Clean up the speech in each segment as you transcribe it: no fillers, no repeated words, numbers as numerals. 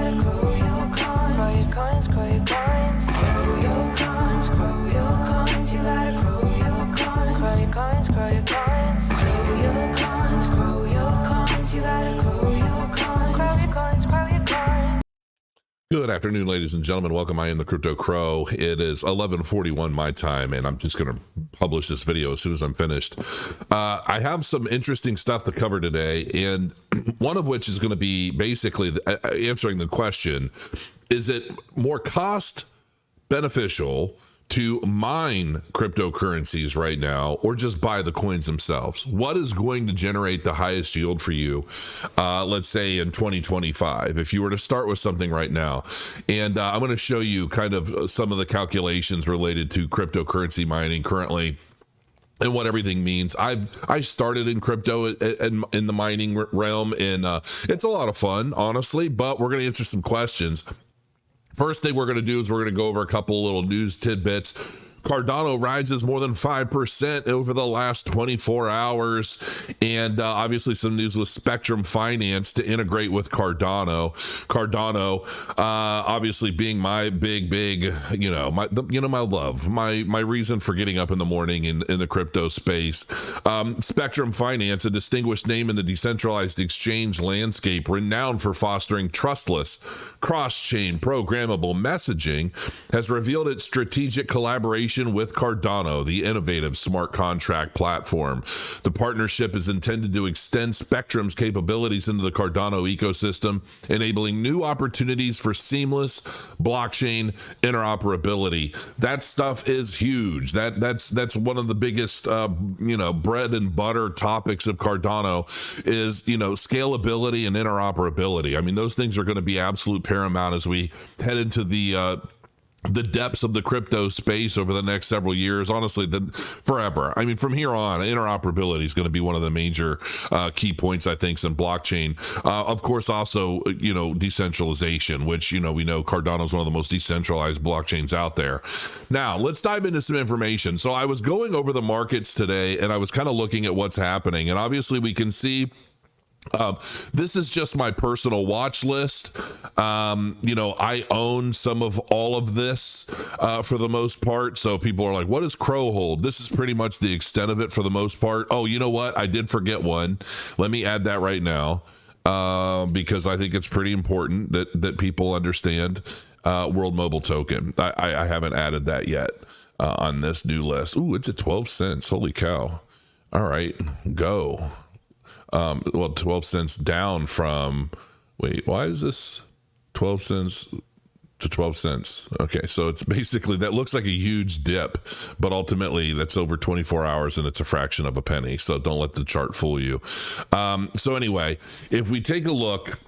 gotta grow your coins. Grow your coins, grow your coins. Grow your coins, grow your coins. You gotta grow your coins. Grow your coins, grow your coins. Grow your coins, grow your coins. You gotta grow your coins. Grow your coins, grow your coins. Good afternoon, ladies and gentlemen. Welcome. I am the Crypto Crow. It is 11:41 my time, and I'm just going to publish this video as soon as I'm finished. I have some interesting stuff to cover today, and one of which is going to be basically answering the question, is it more cost beneficial to mine cryptocurrencies right now or just buy the coins themselves? What is going to generate the highest yield for you, let's say in 2025, if you were to start with something right now? And I'm going to show you kind of some of the calculations related to cryptocurrency mining currently and what everything means. I started in crypto in the mining realm, and it's a lot of fun, honestly, but we're going to answer some questions. First thing we're going to do is we're going to go over a couple little news tidbits. Cardano rises more than 5% over the last 24 hours. And obviously some news with Spectrum Finance to integrate with Cardano. Cardano, obviously being my big, my love, my reason for getting up in the morning in the crypto space. Spectrum Finance, a distinguished name in the decentralized exchange landscape, renowned for fostering trustless, cross-chain programmable messaging, has revealed its strategic collaboration with Cardano, the innovative smart contract platform. The partnership is intended to extend Spectrum's capabilities into the Cardano ecosystem, enabling new opportunities for seamless blockchain interoperability. That stuff is huge. That's one of the biggest, bread and butter topics of Cardano is, scalability and interoperability. I mean, those things are going to be absolute paramount as we head into the depths of the crypto space over the next several years, honestly, forever. I mean, from here on, interoperability is going to be one of the major key points, I think, in blockchain. Of course, also, decentralization, which, we know Cardano is one of the most decentralized blockchains out there. Now, let's dive into some information. So I was going over the markets today, and I was kind of looking at what's happening. And obviously, we can see this is just my personal watch list. I own some of all of this for the most part. So people are like, what does Crow hold? This is pretty much the extent of it for the most part. Oh, you know what? I did forget one. Let me add that right now because I think it's pretty important that people understand World Mobile Token. I haven't added that yet on this new list. Ooh, it's at 12 cents. Holy cow. All right, go. 12 cents down from, why is this 12 cents to 12 cents? Okay, so it's basically, that looks like a huge dip, but ultimately that's over 24 hours and it's a fraction of a penny. So don't let the chart fool you. So anyway, if we take a look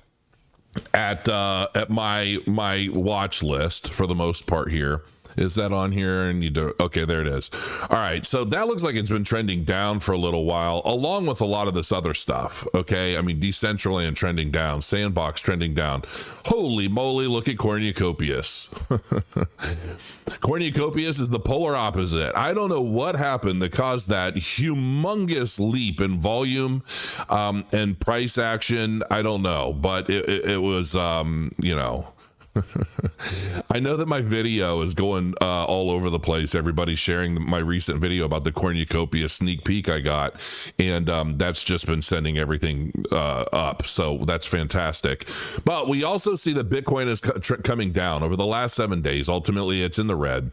at my watch list for the most part here, is that on here? And okay, there it is. All right. So that looks like it's been trending down for a little while, along with a lot of this other stuff. Okay. I mean, Decentraland trending down, Sandbox trending down. Holy moly. Look at Cornucopias. Cornucopias is the polar opposite. I don't know what happened that caused that humongous leap in volume, and price action. I don't know, but it was, I know that my video is going all over the place. Everybody's sharing my recent video about the cornucopia sneak peek I got, and that's just been sending everything up. So that's fantastic. But we also see that Bitcoin is coming down over the last 7 days. Ultimately, it's in the red.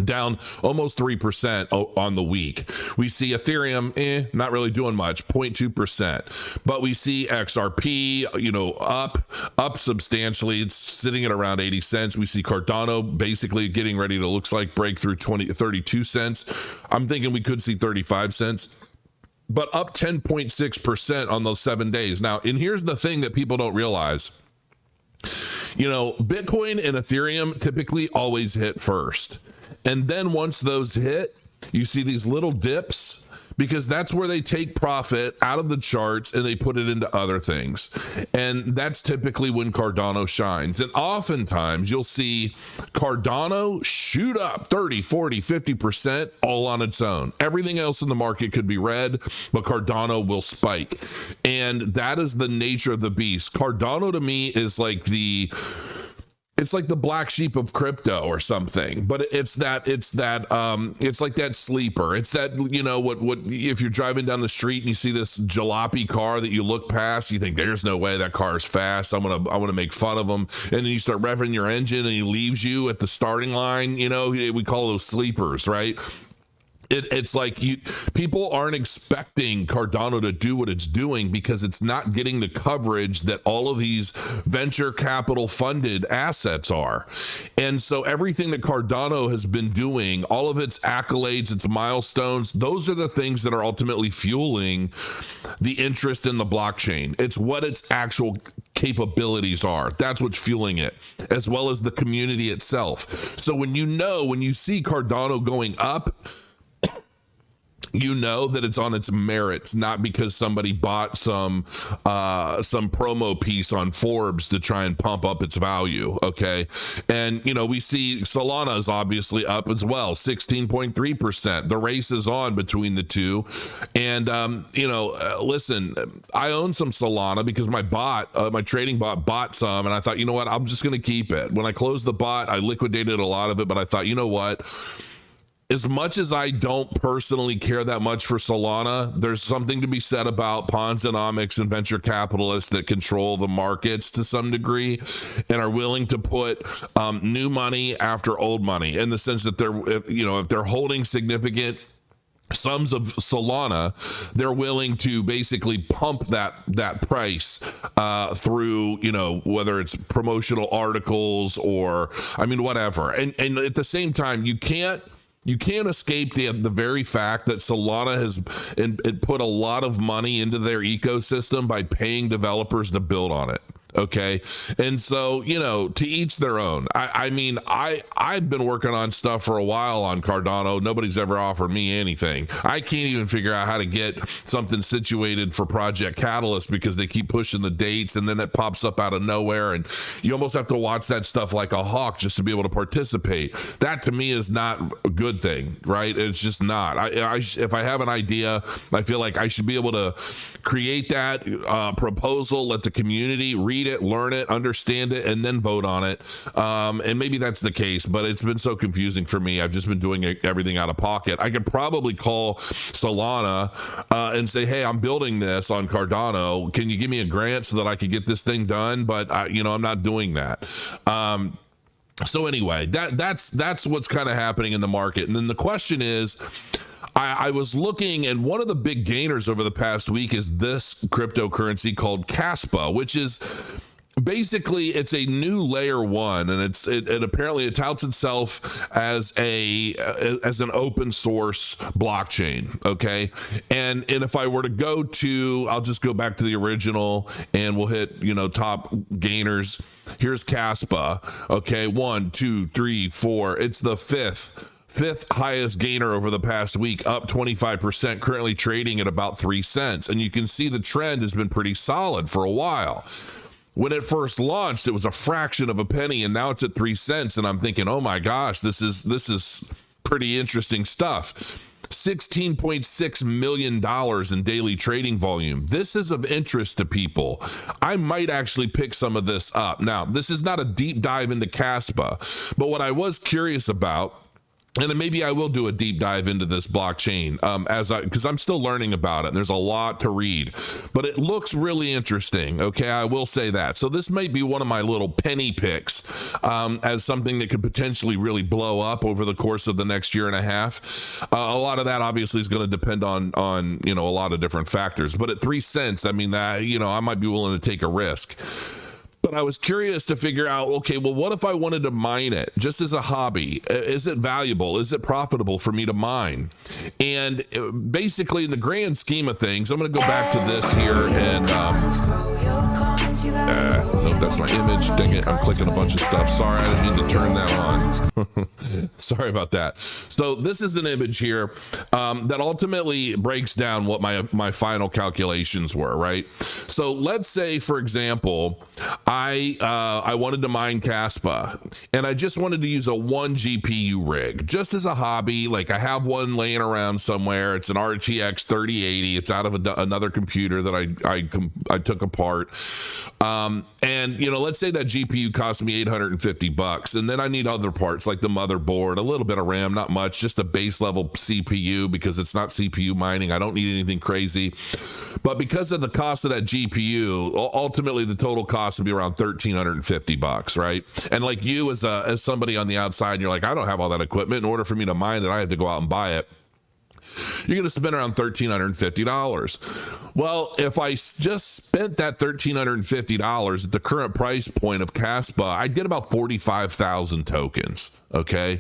Down almost 3% on the week. We see Ethereum, not really doing much, 0.2%. But we see XRP, up substantially. It's sitting at around 80 cents. We see Cardano basically getting ready to, looks like, break through 32 cents. I'm thinking we could see 35 cents. But up 10.6% on those 7 days. Now, and here's the thing that people don't realize. Bitcoin and Ethereum typically always hit first. And then once those hit, you see these little dips because that's where they take profit out of the charts and they put it into other things. And that's typically when Cardano shines. And oftentimes you'll see Cardano shoot up 30, 40, 50% all on its own. Everything else in the market could be red, but Cardano will spike. And that is the nature of the beast. Cardano to me is like the black sheep of crypto or something, but it's like that sleeper. It's that, what if you're driving down the street and you see this jalopy car that you look past, you think there's no way that car is fast. I want to make fun of them. And then you start revving your engine and he leaves you at the starting line. We call those sleepers, right? It's like people aren't expecting Cardano to do what it's doing because it's not getting the coverage that all of these venture capital funded assets are. And so everything that Cardano has been doing, all of its accolades, its milestones, those are the things that are ultimately fueling the interest in the blockchain. It's what its actual capabilities are. That's what's fueling it, as well as the community itself. So when you see Cardano going up, you know that it's on its merits, not because somebody bought some promo piece on Forbes to try and pump up its value. Okay. And, we see Solana is obviously up as well, 16.3%. The race is on between the two. And, listen, I own some Solana because my trading bot bought some. And I thought, you know what, I'm just going to keep it. When I closed the bot, I liquidated a lot of it, but I thought, you know what, as much as I don't personally care that much for Solana, there's something to be said about Ponzonomics and venture capitalists that control the markets to some degree and are willing to put new money after old money, in the sense that if they're holding significant sums of Solana, they're willing to basically pump that price through, whether it's promotional articles or, whatever. And at the same time, you can't escape the very fact that Solana has put a lot of money into their ecosystem by paying developers to build on it. Okay. And so, to each their own. I've been working on stuff for a while on Cardano. Nobody's ever offered me anything. I can't even figure out how to get something situated for Project Catalyst because they keep pushing the dates and then it pops up out of nowhere. And you almost have to watch that stuff like a hawk just to be able to participate. That to me is not a good thing, right? It's just not. If I have an idea, I feel like I should be able to create that proposal, let the community read it, learn it, understand it, and then vote on it. And maybe that's the case, but it's been so confusing for me. I've just been doing everything out of pocket. I could probably call Solana and say, hey, I'm building this on Cardano. Can you give me a grant so that I could get this thing done? But I'm not doing that. So anyway, that's what's kind of happening in the market. And then the question is, I was looking, and one of the big gainers over the past week is this cryptocurrency called Kaspa, which is basically, it's a new layer one, and it apparently it touts itself as an open source blockchain. Okay. And if I were to I'll just go back to the original and we'll hit, top gainers. Here's Kaspa. Okay. 1, 2, 3, 4. It's the fifth highest gainer over the past week, up 25%, currently trading at about 3 cents. And you can see the trend has been pretty solid for a while. When it first launched, it was a fraction of a penny, and now it's at 3 cents. And I'm thinking, oh my gosh, this is pretty interesting stuff. $16.6 million in daily trading volume. This is of interest to people. I might actually pick some of this up. Now, this is not a deep dive into Kaspa, but what I was curious about, and then maybe I will do a deep dive into this blockchain because I'm still learning about it. And there's a lot to read, but it looks really interesting. Okay, I will say that. So this might be one of my little penny picks as something that could potentially really blow up over the course of the next year and a half. A lot of that obviously is going to depend on a lot of different factors. But at 3 cents, I might be willing to take a risk. But I was curious to figure out, okay, well, what if I wanted to mine it just as a hobby? Is it valuable? Is it profitable for me to mine? And basically, in the grand scheme of things, I'm going to go back to this here and coins, you gotta grow Nope, your that's my image. Dang it, I'm clicking a bunch of stuff. Sorry, I didn't mean to turn that on. Sorry about that. So this is an image here that ultimately breaks down what my final calculations were, right? So let's say, for example, I wanted to mine Kaspa, and I just wanted to use a 1 GPU rig, just as a hobby. Like, I have one laying around somewhere. It's an RTX 3080. It's out of another computer that I took apart. And let's say that GPU cost me $850, and then I need other parts like the motherboard, a little bit of RAM, not much, just a base level CPU, because it's not CPU mining. I don't need anything crazy. But because of the cost of that GPU, ultimately the total cost would be around $1,350, right? And like you as somebody on the outside, you're like, I don't have all that equipment. In order for me to mine it, I have to go out and buy it. You're going to spend around $1,350. Well, if I just spent that $1,350 at the current price point of Kaspa, I'd get about 45,000 tokens. Okay.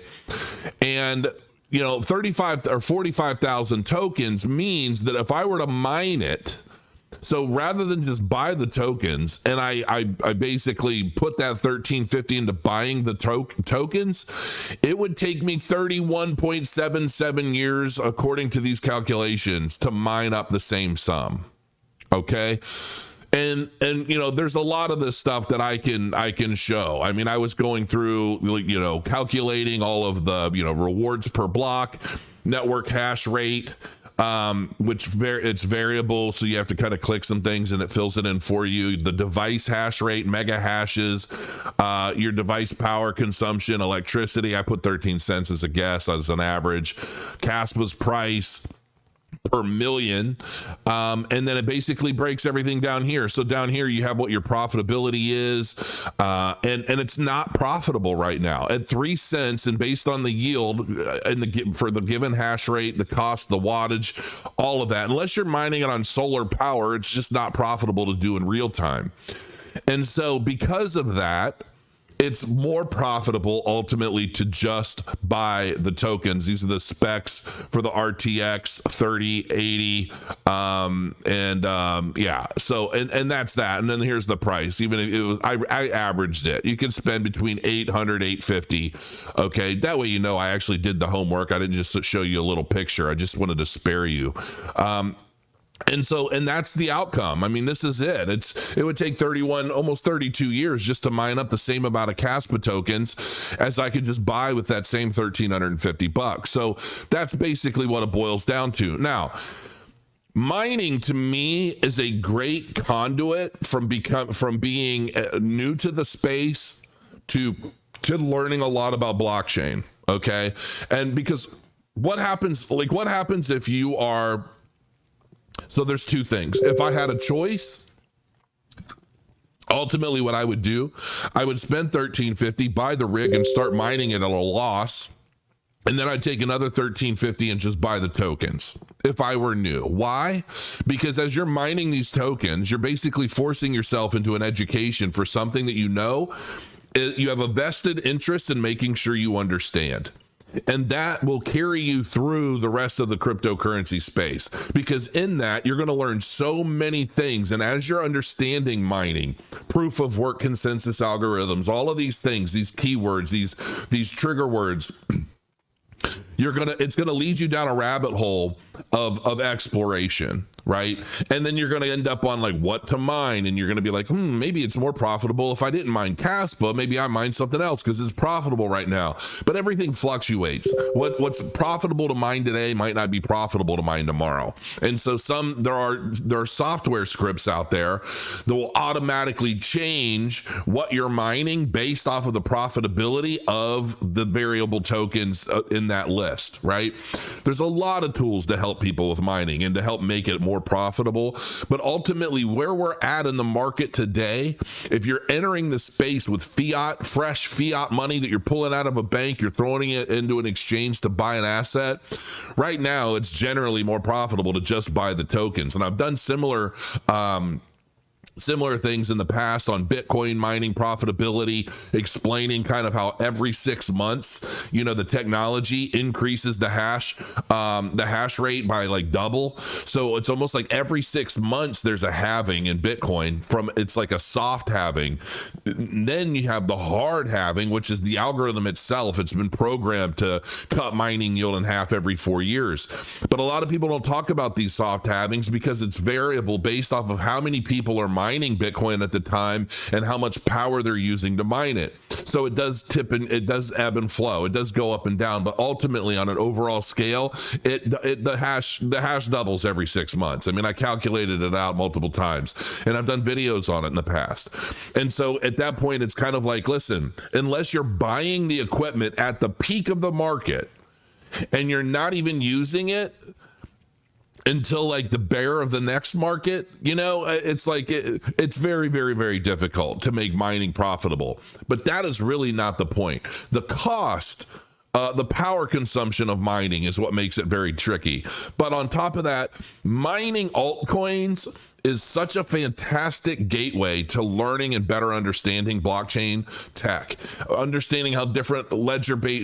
And 35 or 45,000 tokens means that if I were to mine it, so rather than just buy the tokens, and I basically put that $1,350 into buying the tokens, it would take me 31.77 years, according to these calculations, to mine up the same sum. Okay. And there's a lot of this stuff that I can show. I mean, I was going through, calculating all of the, rewards per block, network hash rate, which it's variable, so you have to kind of click some things and it fills it in for you. The device hash rate, mega hashes, your device power consumption, electricity. I put 13 cents as a guess, as an average. Kaspa's price per million, and then it basically breaks everything down here. So down here you have what your profitability is, and it's not profitable right now at 3 cents, and based on the yield and for the given hash rate, the cost, the wattage, all of that, unless you're mining it on solar power, it's just not profitable to do in real time. And so because of that, it's more profitable ultimately to just buy the tokens. These are the specs for the RTX 3080. So that's that. And then here's the price. Even if it was, I averaged it. You can spend between 800, 850. Okay. That way, I actually did the homework. I didn't just show you a little picture. I just wanted to spare you. And that's the outcome. I mean, this is it. It would take 31, almost 32 years just to mine up the same amount of Kaspa tokens as I could just buy with that same $1,350. So that's basically what it boils down to. Now, mining to me is a great conduit from being new to the space to learning a lot about blockchain. Okay. And because what happens if you are, so there's two things. If I had a choice, ultimately what I would do, I would spend $1,350, buy the rig and start mining it at a loss. And then I'd take another $1,350 and just buy the tokens if I were new. Why? Because as you're mining these tokens, you're basically forcing yourself into an education for something that you have a vested interest in making sure you understand. And that will carry you through the rest of the cryptocurrency space, because in that you're going to learn so many things. And as you're understanding mining, proof of work, consensus algorithms, all of these things, these keywords, these trigger words, it's going to lead you down a rabbit hole of exploration, right? And then you're going to end up on like what to mine, and you're going to be like, maybe it's more profitable if I didn't mine Kaspa, maybe I mine something else because it's profitable right now. But everything fluctuates. What's profitable to mine today might not be profitable to mine tomorrow. And so there are software scripts out there that will automatically change what you're mining based off of the profitability of the variable tokens in that list, right? There's a lot of tools to help people with mining and to help make it more profitable. But ultimately, where we're at in the market today, if you're entering the space with fresh fiat money that you're pulling out of a bank, you're throwing it into an exchange to buy an asset, right now it's generally more profitable to just buy the tokens. And I've done similar similar things in the past on Bitcoin mining profitability, explaining kind of how every 6 months, the technology increases the hash rate by like double. So it's almost like every 6 months there's a halving in Bitcoin. It's like a soft halving. Then you have the hard halving, which is the algorithm itself. It's been programmed to cut mining yield in half every 4 years. But a lot of people don't talk about these soft halvings because it's variable based off of how many people are mining Bitcoin at the time and how much power they're using to mine it. So it does tip and it does ebb and flow. It does go up and down, but ultimately on an overall scale, the hash doubles every 6 months. I mean, I calculated it out multiple times and I've done videos on it in the past. And so at that point, it's kind of like, listen, unless you're buying the equipment at the peak of the market and you're not even using it until like the bear of the next market, it's like it's very, very, very difficult to make mining profitable. But that is really not the point. The cost, the power consumption of mining is what makes it very tricky. But on top of that, mining altcoins is such a fantastic gateway to learning and better understanding blockchain tech, understanding how different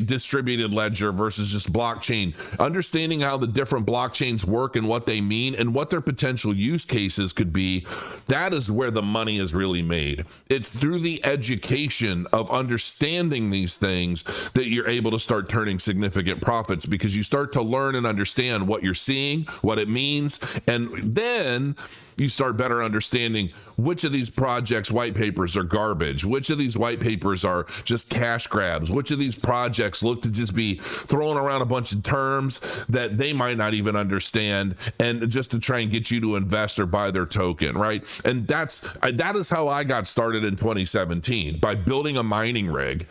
distributed ledger versus just blockchain, understanding how the different blockchains work and what they mean and what their potential use cases could be. That is where the money is really made. It's through the education of understanding these things that you're able to start turning significant profits, because you start to learn and understand what you're seeing, what it means, and then you start better understanding which of these projects white papers are garbage, which of these white papers are just cash grabs, which of these projects look to just be throwing around a bunch of terms that they might not even understand, and just to try and get you to invest or buy their token, right? And that is how I got started in 2017, by building a mining rig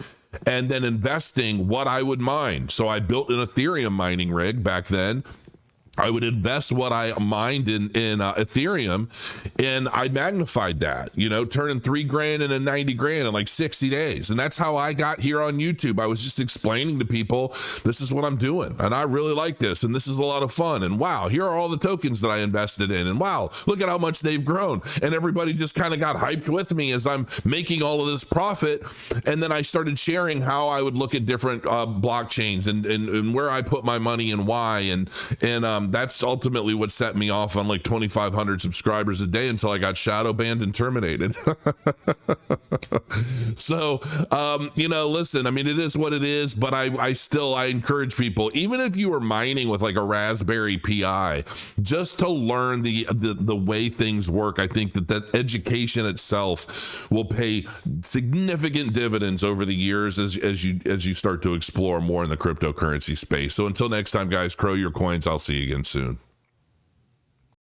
and then investing what I would mine. So I built an Ethereum mining rig back then. I would invest what I mined in Ethereum, and I magnified that, turning $3,000 into $90,000 in like 60 days. And that's how I got here on YouTube. I was just explaining to people, this is what I'm doing, and I really like this, and this is a lot of fun. And wow, here are all the tokens that I invested in, and wow, look at how much they've grown. And everybody just kind of got hyped with me as I'm making all of this profit. And then I started sharing how I would look at different blockchains and where I put my money and why. And that's ultimately what set me off on like 2,500 subscribers a day until I got shadow banned and terminated. So, listen, I mean, it is what it is, but I encourage people, even if you are mining with like a Raspberry Pi, just to learn the way things work. I think that education itself will pay significant dividends over the years as you start to explore more in the cryptocurrency space. So until next time, guys, crow your coins. I'll see you again soon.